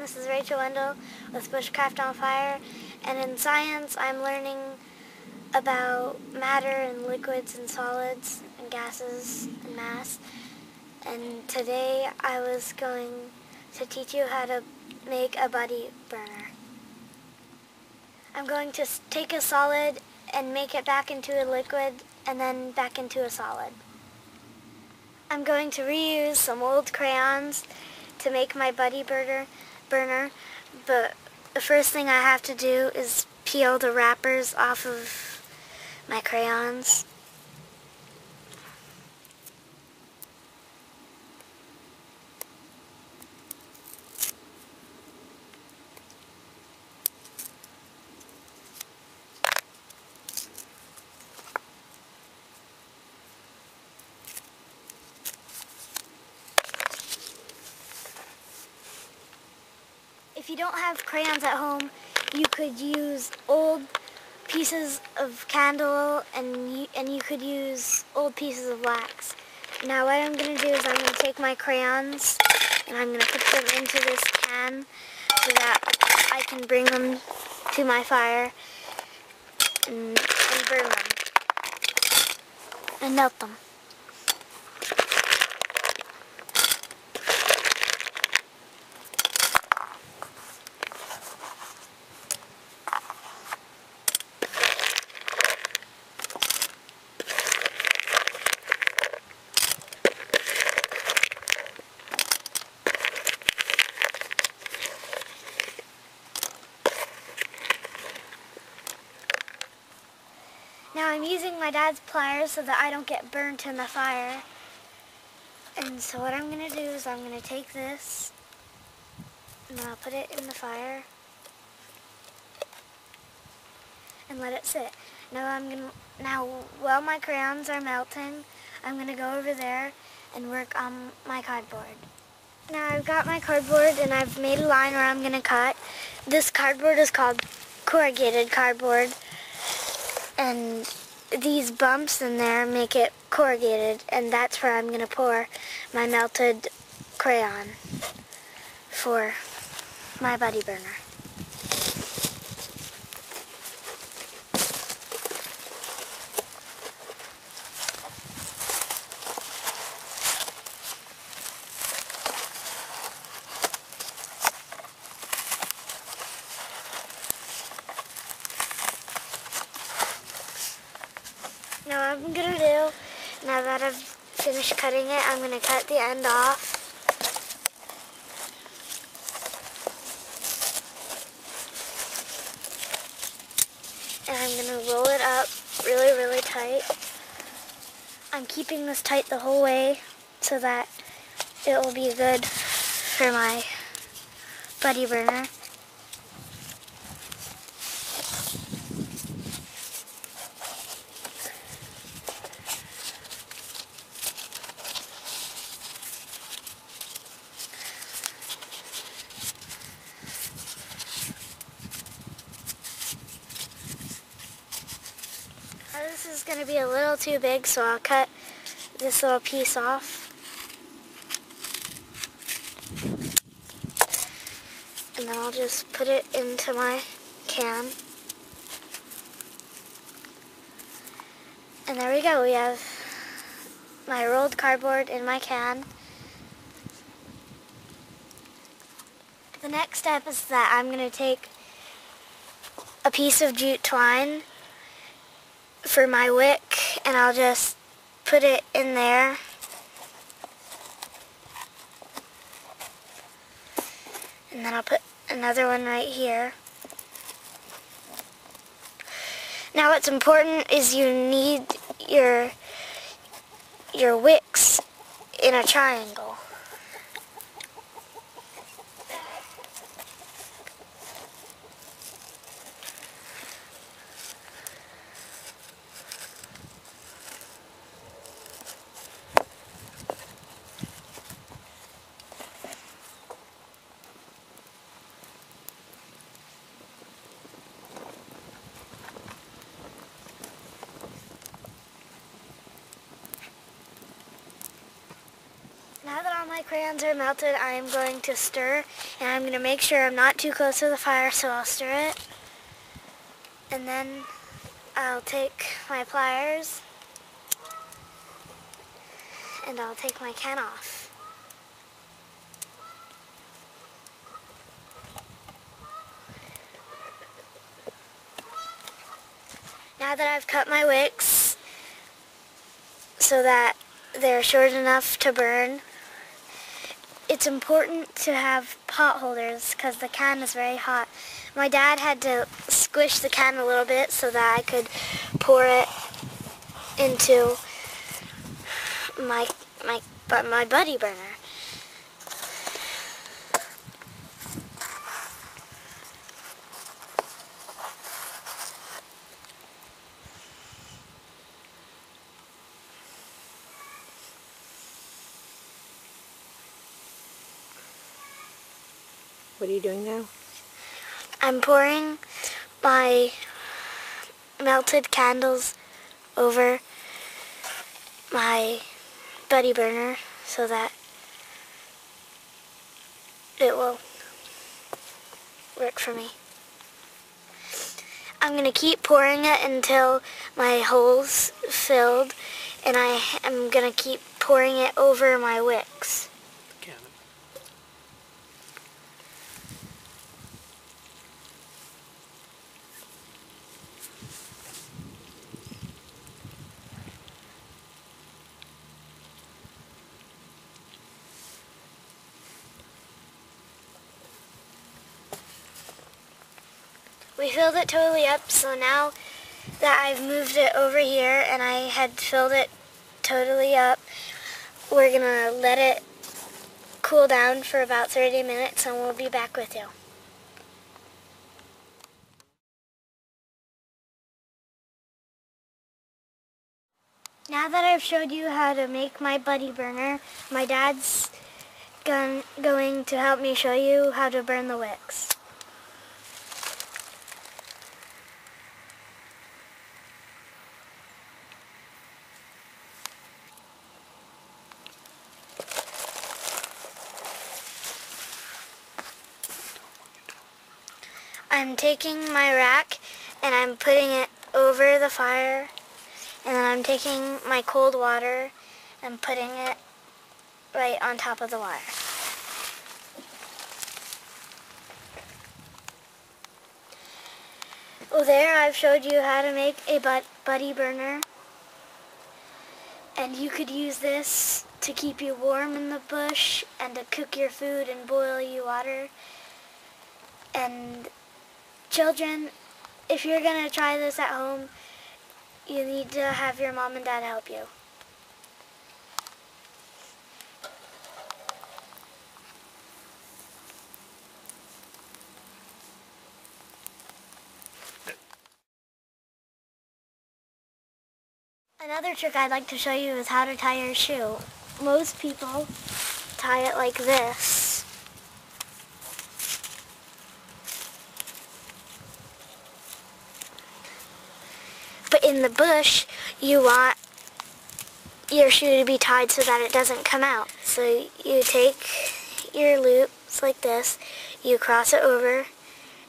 This is Rachel with BushcraftOnFire, and in science I'm learning about matter and liquids and solids and gases and mass. And today I was going to teach you how to make a buddy burner. I'm going to take a solid and make it back into a liquid and then back into a solid. I'm going to reuse some old crayons to make my buddy burner, but the first thing I have to do is peel the wrappers off of my crayons. If you don't have crayons at home, you could use old pieces of candle and you could use old pieces of wax. Now what I'm going to do is I'm going to take my crayons and I'm going to put them into this can so that I can bring them to my fire and burn them and melt them. Now I'm using my dad's pliers so that I don't get burnt in the fire. And so what I'm going to do is I'm going to take this and I'll put it in the fire and let it sit. Now while my crayons are melting, I'm going to go over there and work on my cardboard. Now I've got my cardboard and I've made a line where I'm going to cut. This cardboard is called corrugated cardboard. And these bumps in there make it corrugated, and that's where I'm going to pour my melted crayon for my buddy burner. Now what I'm going to do, now that I've finished cutting it, I'm going to cut the end off. And I'm going to roll it up really, really tight. I'm keeping this tight the whole way so that it will be good for my buddy burner. This is going to be a little too big, so I'll cut this little piece off. And then I'll just put it into my can. And there we go, we have my rolled cardboard in my can. The next step is that I'm going to take a piece of jute twine for my wick, and I'll just put it in there. And then I'll put another one right here. Now what's important is you need your wicks in a triangle. Now my crayons are melted, I'm going to stir, and I'm going to make sure I'm not too close to the fire, so I'll stir it. And then I'll take my pliers, and I'll take my can off. Now that I've cut my wicks so that they're short enough to burn, it's important to have pot holders because the can is very hot. My dad had to squish the can a little bit so that I could pour it into my buddy burner. What are you doing now? I'm pouring my melted candles over my buddy burner so that it will work for me. I'm going to keep pouring it until my hole's filled, and I am going to keep pouring it over my wicks. We filled it totally up, so now that I've moved it over here and I had filled it totally up, we're going to let it cool down for about 30 minutes and we'll be back with you. Now that I've showed you how to make my buddy burner, my dad's going to help me show you how to burn the wicks. I'm taking my rack and I'm putting it over the fire, and then I'm taking my cold water and putting it right on top of the wire. Well, there I've showed you how to make a buddy burner, and you could use this to keep you warm in the bush and to cook your food and boil you water. And children, if you're going to try this at home, you need to have your mom and dad help you. Another trick I'd like to show you is how to tie your shoe. Most people tie it like this. But in the bush, you want your shoe to be tied so that it doesn't come out. So you take your loops like this, you cross it over,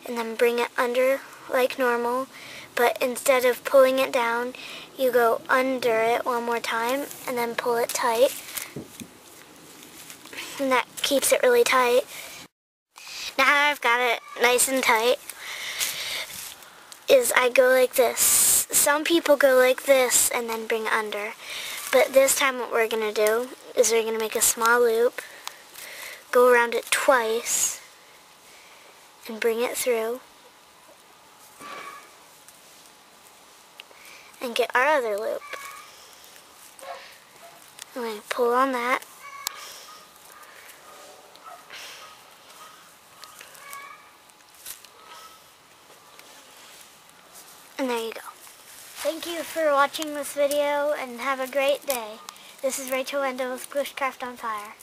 and then bring it under like normal. But instead of pulling it down, you go under it one more time and then pull it tight. And that keeps it really tight. Now I've got it nice and tight, is I go like this. Some people go like this and then bring it under. But this time what we're going to do is we're going to make a small loop, go around it twice, and bring it through. And get our other loop. I'm going to pull on that. And there you go. Thank you for watching this video and have a great day. This is Rachel with Bushcraft on Fire.